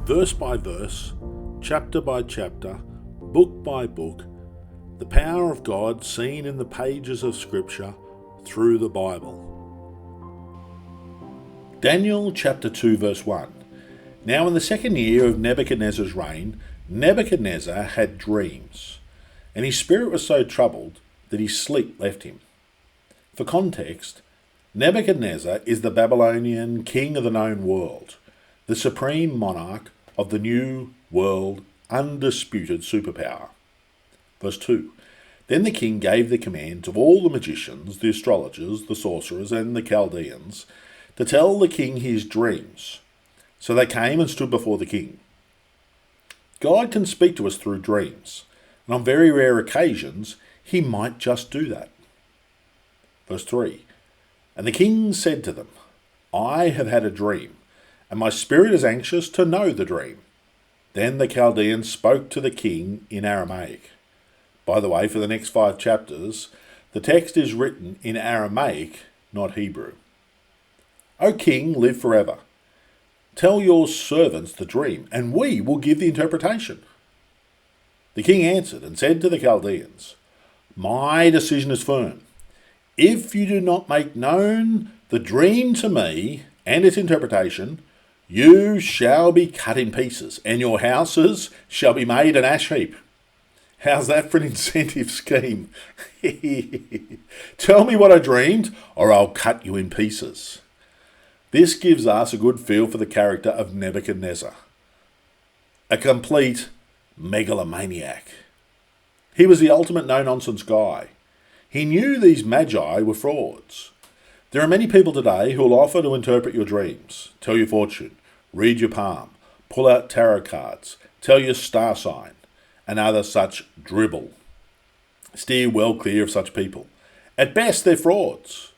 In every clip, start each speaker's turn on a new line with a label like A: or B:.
A: verse by verse, chapter by chapter, book by book, the power of God seen in the pages of Scripture through the Bible. Daniel chapter 2 verse 1. Now in the second year of Nebuchadnezzar's reign, Nebuchadnezzar had dreams, and his spirit was so troubled that his sleep left him. For context, Nebuchadnezzar is the Babylonian king of the known world, the supreme monarch of the new world, undisputed superpower. Verse 2. Then the king gave the command to all the magicians, the astrologers, the sorcerers, and the Chaldeans to tell the king his dreams. So they came and stood before the king. God can speak to us through dreams, and on very rare occasions, he might just do that. Verse 3. And the king said to them, I have had a dream, and my spirit is anxious to know the dream. Then the Chaldeans spoke to the king in Aramaic. By the way, for the next 5 chapters, the text is written in Aramaic, not Hebrew. O king, live forever. Tell your servants the dream, and we will give the interpretation. The king answered and said to the Chaldeans, My decision is firm. If you do not make known the dream to me and its interpretation, you shall be cut in pieces, and your houses shall be made an ash heap. How's that for an incentive scheme? Tell me what I dreamed, or I'll cut you in pieces. This gives us a good feel for the character of Nebuchadnezzar, a complete megalomaniac. He was the ultimate no-nonsense guy. He knew these magi were frauds. There are many people today who will offer to interpret your dreams, tell your fortune, read your palm, pull out tarot cards, tell your star sign, and other such dribble. Steer well clear of such people. At best, they're frauds.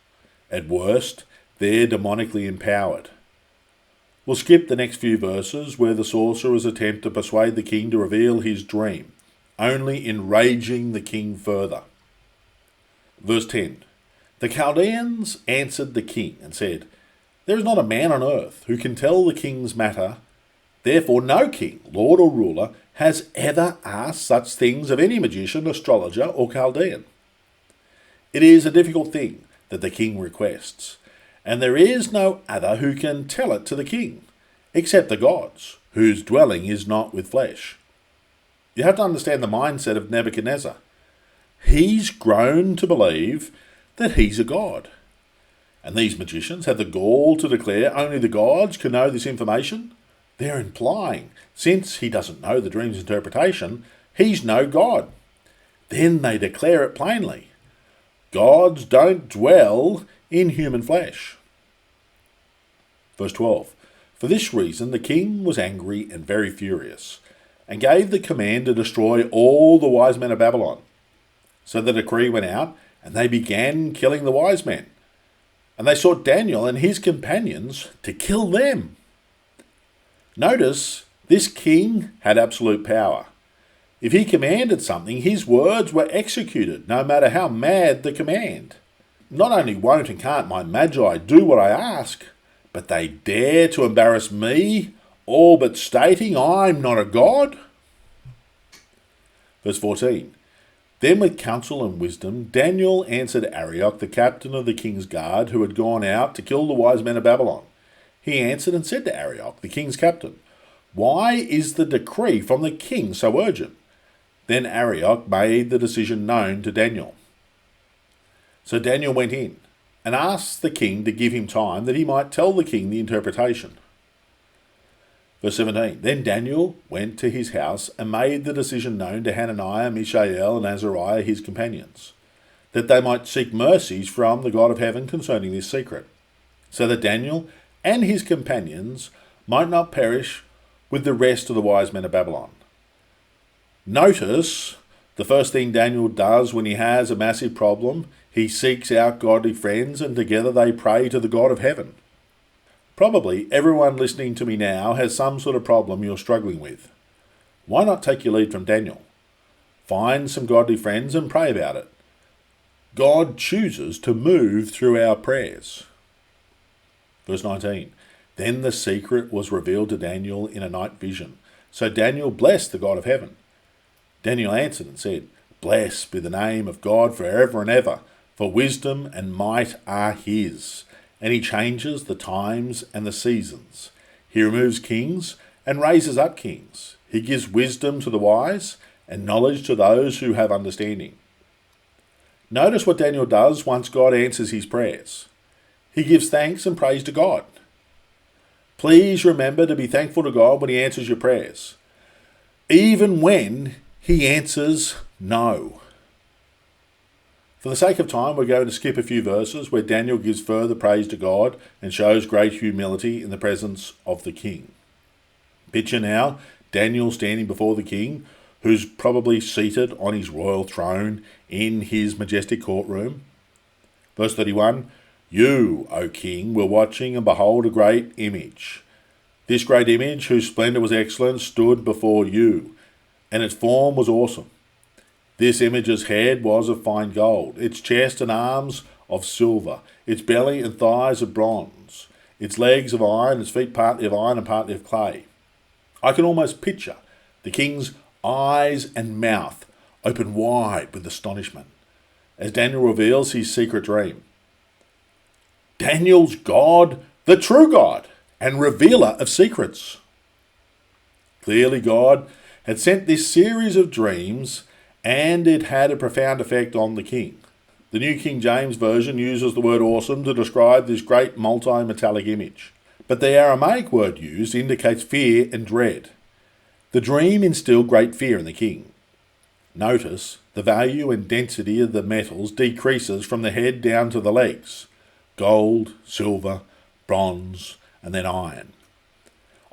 A: At worst, they're demonically empowered. We'll skip the next few verses where the sorcerers attempt to persuade the king to reveal his dream, only enraging the king further. Verse 10. The Chaldeans answered the king and said, There is not a man on earth who can tell the king's matter. Therefore no king, lord or ruler, has ever asked such things of any magician, astrologer, or Chaldean. It is a difficult thing that the king requests, and there is no other who can tell it to the king, except the gods, whose dwelling is not with flesh. You have to understand the mindset of Nebuchadnezzar. He's grown to believe that he's a god. And these magicians have the gall to declare only the gods can know this information. They're implying, since he doesn't know the dream's interpretation, he's no god. Then they declare it plainly. Gods don't dwell in human flesh. Verse 12. For this reason the king was angry and very furious, and gave the command to destroy all the wise men of Babylon. So the decree went out, and they began killing the wise men. And they sought Daniel and his companions to kill them. Notice, this king had absolute power. If he commanded something, his words were executed, no matter how mad the command. Not only won't and can't my magi do what I ask, but they dare to embarrass me, all but stating I'm not a god. Verse 14. Then with counsel and wisdom, Daniel answered Arioch, the captain of the king's guard, who had gone out to kill the wise men of Babylon. He answered and said to Arioch, the king's captain, Why is the decree from the king so urgent? Then Arioch made the decision known to Daniel. So Daniel went in and asked the king to give him time that he might tell the king the interpretation. Verse 17. Then Daniel went to his house and made the decision known to Hananiah, Mishael, and Azariah, his companions, that they might seek mercies from the God of heaven concerning this secret, so that Daniel and his companions might not perish with the rest of the wise men of Babylon. Notice the first thing Daniel does when he has a massive problem, he seeks out godly friends, and together they pray to the God of heaven. Probably everyone listening to me now has some sort of problem you're struggling with. Why not take your lead from Daniel? Find some godly friends and pray about it. God chooses to move through our prayers. Verse 19. Then the secret was revealed to Daniel in a night vision. So Daniel blessed the God of heaven. Daniel answered and said, Blessed be the name of God forever and ever, for wisdom and might are his. And he changes the times and the seasons. He removes kings and raises up kings. He gives wisdom to the wise and knowledge to those who have understanding. Notice what Daniel does once God answers his prayers. He gives thanks and praise to God. Please remember to be thankful to God when he answers your prayers, even when he answers no. For the sake of time, we're going to skip a few verses where Daniel gives further praise to God and shows great humility in the presence of the king. Picture now Daniel standing before the king, who's probably seated on his royal throne in his majestic courtroom. Verse 31, You, O king, were watching, and behold a great image. This great image, whose splendour was excellent, stood before you, and its form was awesome. This image's head was of fine gold, its chest and arms of silver, its belly and thighs of bronze, its legs of iron, its feet partly of iron and partly of clay. I can almost picture the king's eyes and mouth open wide with astonishment as Daniel reveals his secret dream. Daniel's God, the true God and revealer of secrets. Clearly God had sent this series of dreams, and it had a profound effect on the king. The New King James Version uses the word awesome to describe this great multi-metallic image, but the Aramaic word used indicates fear and dread. The dream instilled great fear in the king. Notice the value and density of the metals decreases from the head down to the legs. Gold, silver, bronze, and then iron.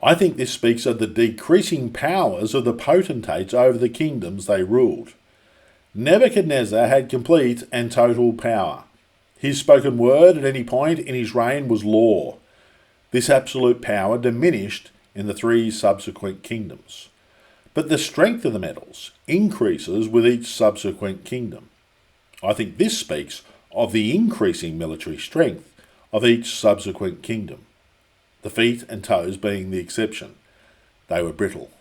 A: I think this speaks of the decreasing powers of the potentates over the kingdoms they ruled. Nebuchadnezzar had complete and total power. His spoken word at any point in his reign was law. This absolute power diminished in the three subsequent kingdoms. But the strength of the metals increases with each subsequent kingdom. I think this speaks of the increasing military strength of each subsequent kingdom, the feet and toes being the exception. They were brittle.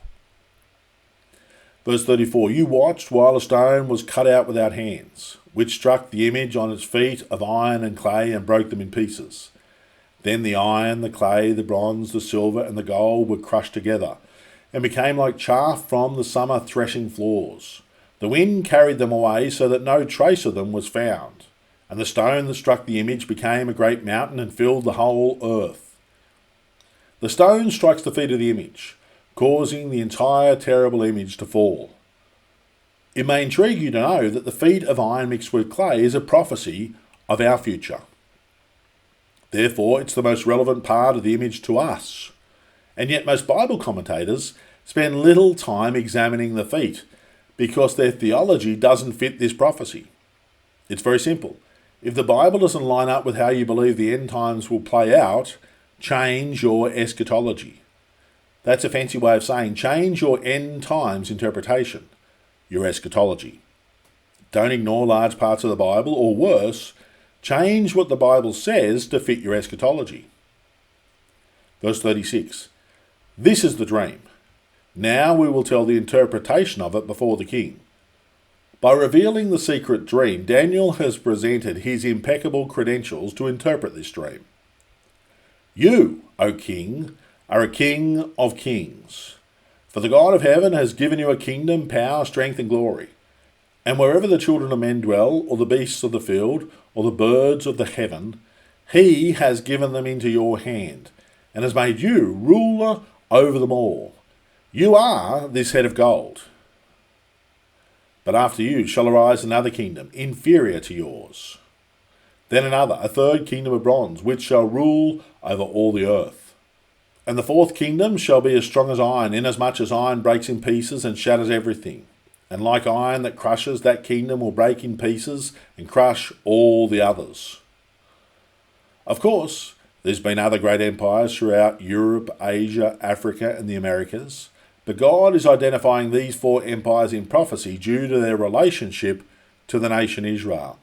A: Verse 34, You watched while a stone was cut out without hands, which struck the image on its feet of iron and clay and broke them in pieces. Then the iron, the clay, the bronze, the silver, and the gold were crushed together, and became like chaff from the summer threshing floors. The wind carried them away so that no trace of them was found. And the stone that struck the image became a great mountain and filled the whole earth. The stone strikes the feet of the image, causing the entire terrible image to fall. It may intrigue you to know that the feet of iron mixed with clay is a prophecy of our future. Therefore, it's the most relevant part of the image to us. And yet most Bible commentators spend little time examining the feet because their theology doesn't fit this prophecy. It's very simple. If the Bible doesn't line up with how you believe the end times will play out, change your eschatology. That's a fancy way of saying change your end times interpretation, your eschatology. Don't ignore large parts of the Bible, or worse, change what the Bible says to fit your eschatology. Verse 36, This is the dream. Now we will tell the interpretation of it before the king. By revealing the secret dream, Daniel has presented his impeccable credentials to interpret this dream. You, O king, are a king of kings. For the God of heaven has given you a kingdom, power, strength, and glory. And wherever the children of men dwell, or the beasts of the field, or the birds of the heaven, he has given them into your hand, and has made you ruler over them all. You are this head of gold. But after you shall arise another kingdom, inferior to yours. Then another, a third kingdom of bronze, which shall rule over all the earth. And the fourth kingdom shall be as strong as iron, inasmuch as iron breaks in pieces and shatters everything. And like iron that crushes, that kingdom will break in pieces and crush all the others. Of course, there's been other great empires throughout Europe, Asia, Africa, and the Americas. But God is identifying these four empires in prophecy due to their relationship to the nation Israel.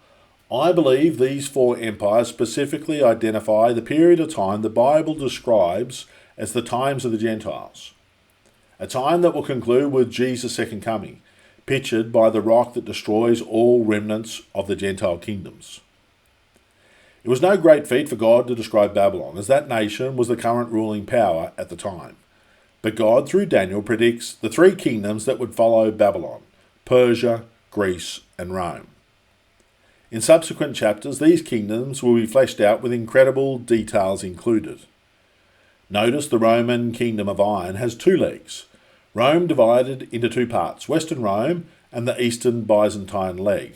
A: I believe these four empires specifically identify the period of time the Bible describes as the times of the Gentiles, a time that will conclude with Jesus' second coming, pictured by the rock that destroys all remnants of the Gentile kingdoms. It was no great feat for God to describe Babylon, as that nation was the current ruling power at the time. But God, through Daniel, predicts the three kingdoms that would follow Babylon: Persia, Greece, and Rome. In subsequent chapters, these kingdoms will be fleshed out with incredible details included. Notice the Roman kingdom of iron has two legs. Rome divided into two parts, Western Rome and the Eastern Byzantine leg.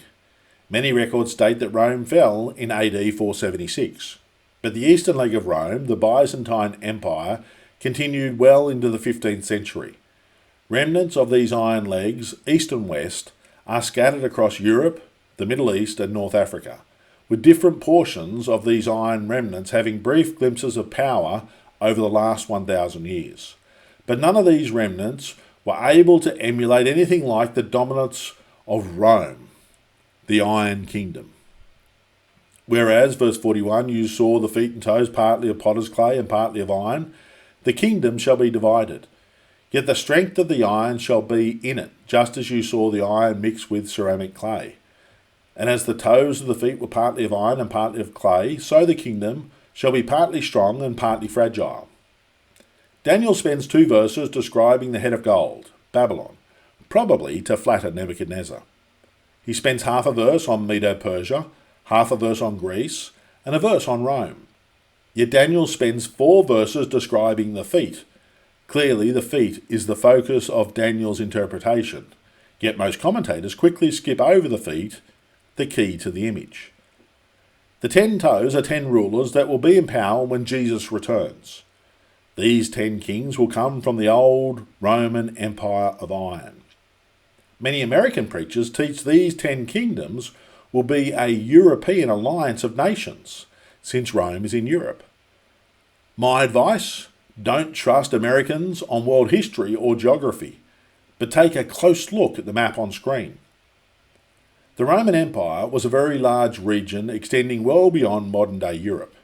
A: Many records state that Rome fell in AD 476, but the eastern leg of Rome, the Byzantine Empire, continued well into the 15th century. Remnants of these iron legs, east and west, are scattered across Europe, the Middle East and North Africa, with different portions of these iron remnants having brief glimpses of power over the last 1,000 years. But none of these remnants were able to emulate anything like the dominance of Rome, the Iron Kingdom. Whereas, verse 41, you saw the feet and toes partly of potter's clay and partly of iron, the kingdom shall be divided. Yet the strength of the iron shall be in it, just as you saw the iron mixed with ceramic clay. And as the toes of the feet were partly of iron and partly of clay, so the kingdom shall be partly strong and partly fragile. Daniel spends 2 verses describing the head of gold, Babylon, probably to flatter Nebuchadnezzar. He spends half a verse on Medo-Persia, half a verse on Greece, and a verse on Rome. Yet Daniel spends 4 verses describing the feet. Clearly, the feet is the focus of Daniel's interpretation, yet most commentators quickly skip over the feet, the key to the image. The 10 toes are 10 rulers that will be in power when Jesus returns. These 10 kings will come from the old Roman Empire of iron. Many American preachers teach these 10 kingdoms will be a European alliance of nations, since Rome is in Europe. My advice: don't trust Americans on world history or geography, but take a close look at the map on screen. The Roman Empire was a very large region extending well beyond modern-day Europe,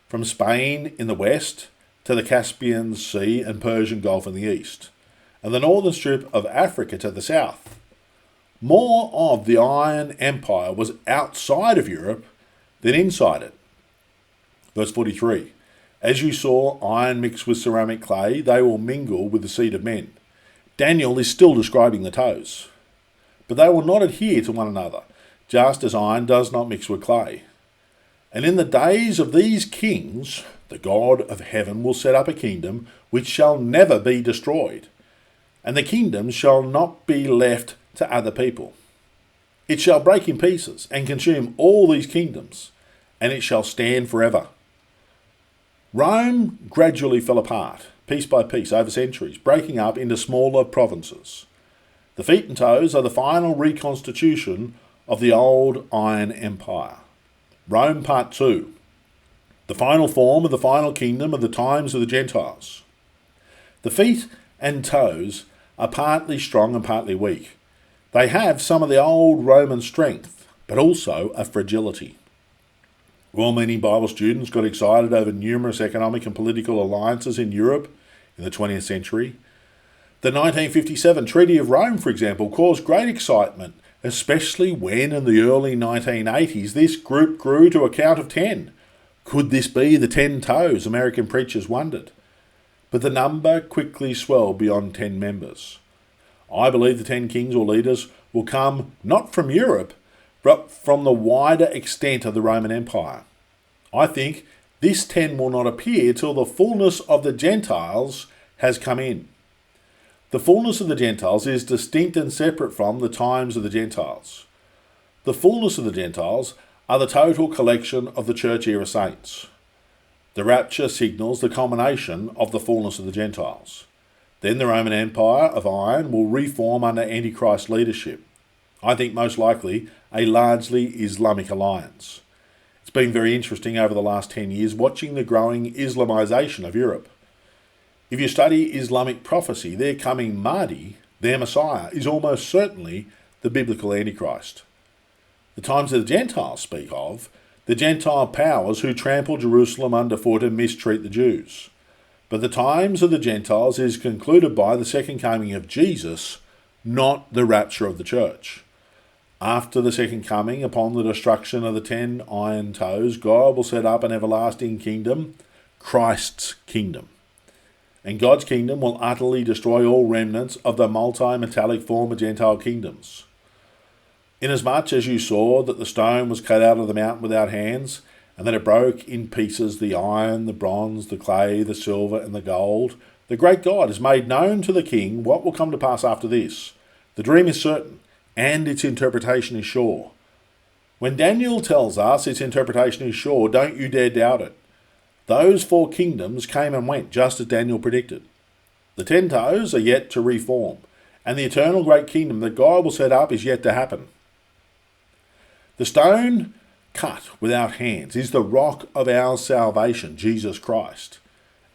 A: from Spain in the west to the Caspian Sea and Persian Gulf in the east, and the northern strip of Africa to the south. More of the Iron Empire was outside of Europe than inside it. Verse 43, as you saw iron mixed with ceramic clay, they will mingle with the seed of men. Daniel is still describing the toes. But they will not adhere to one another, just as iron does not mix with clay. And in the days of these kings, the God of heaven will set up a kingdom which shall never be destroyed, and the kingdom shall not be left to other people. It shall break in pieces and consume all these kingdoms, and it shall stand forever. Rome gradually fell apart, piece by piece, over centuries, breaking up into smaller provinces. The feet and toes are the final reconstitution of the old Iron Empire. Rome Part 2, the final form of the final kingdom of the times of the Gentiles. The feet and toes are partly strong and partly weak. They have some of the old Roman strength, but also a fragility. Well-meaning Bible students got excited over numerous economic and political alliances in Europe in the 20th century. The 1957 Treaty of Rome, for example, caused great excitement, especially when in the early 1980s this group grew to a count of 10. Could this be the 10 toes, American preachers wondered? But the number quickly swelled beyond 10 members. I believe the 10 kings or leaders will come not from Europe, but from the wider extent of the Roman Empire. I think this 10 will not appear till the fullness of the Gentiles has come in. The fullness of the Gentiles is distinct and separate from the times of the Gentiles. The fullness of the Gentiles are the total collection of the church era saints. The rapture signals the culmination of the fullness of the Gentiles. Then the Roman Empire of iron will reform under Antichrist leadership. I think most likely a largely Islamic alliance. It's been very interesting over the last 10 years watching the growing Islamization of Europe. If you study Islamic prophecy, their coming Mahdi, their Messiah, is almost certainly the biblical Antichrist. The times that the Gentiles speak of, the Gentile powers who trample Jerusalem underfoot and mistreat the Jews. But the times of the Gentiles is concluded by the second coming of Jesus, not the rapture of the church. After the second coming, upon the destruction of the 10 iron toes, God will set up an everlasting kingdom, Christ's kingdom. And God's kingdom will utterly destroy all remnants of the multi-metallic former Gentile kingdoms. Inasmuch as you saw that the stone was cut out of the mountain without hands, and that it broke in pieces the iron, the bronze, the clay, the silver, and the gold, the great God has made known to the king what will come to pass after this. The dream is certain, and its interpretation is sure. When Daniel tells us its interpretation is sure, don't you dare doubt it. Those 4 kingdoms came and went, just as Daniel predicted. The 10 toes are yet to reform, and the eternal great kingdom that God will set up is yet to happen. The stone cut without hands is the rock of our salvation, Jesus Christ.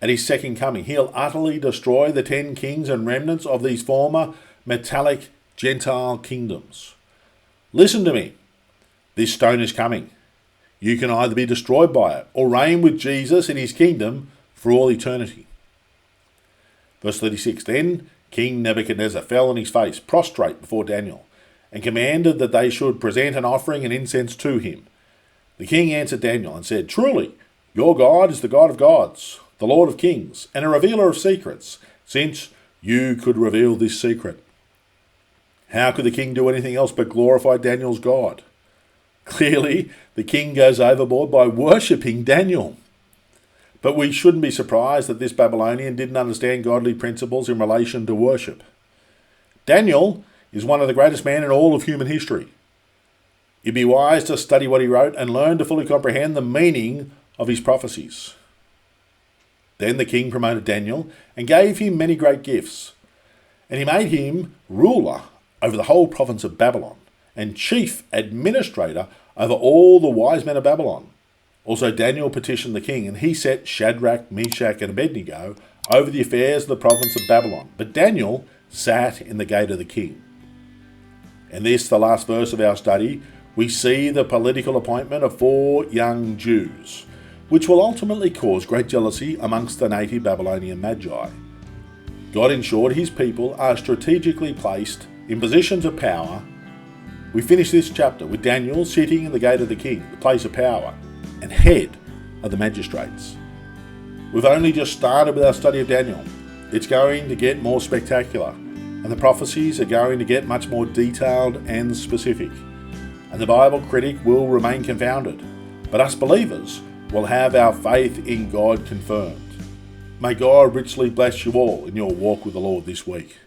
A: At his second coming, he'll utterly destroy the 10 kings and remnants of these former metallic Gentile kingdoms. Listen to me. This stone is coming. You can either be destroyed by it or reign with Jesus in his kingdom for all eternity. Verse 36, Then King Nebuchadnezzar fell on his face, prostrate before Daniel, and commanded that they should present an offering and incense to him. The king answered Daniel and said, Truly, your God is the God of gods, the Lord of kings, and a revealer of secrets, since you could reveal this secret. How could the king do anything else but glorify Daniel's God? Clearly, the king goes overboard by worshipping Daniel. But we shouldn't be surprised that this Babylonian didn't understand godly principles in relation to worship. Daniel is one of the greatest men in all of human history. You'd be wise to study what he wrote and learn to fully comprehend the meaning of his prophecies. Then the king promoted Daniel and gave him many great gifts, and he made him ruler over the whole province of Babylon and chief administrator over all the wise men of Babylon. Also Daniel petitioned the king, and he set Shadrach, Meshach, and Abednego over the affairs of the province of Babylon. But Daniel sat in the gate of the king. In this, the last verse of our study, we see the political appointment of 4 young Jews, which will ultimately cause great jealousy amongst the native Babylonian magi. God ensured his people are strategically placed in positions of power. We finish this chapter with Daniel sitting in the gate of the king, the place of power, and head of the magistrates. We've only just started with our study of Daniel. It's going to get more spectacular, and the prophecies are going to get much more detailed and specific. And the Bible critic will remain confounded, but us believers will have our faith in God confirmed. May God richly bless you all in your walk with the Lord this week.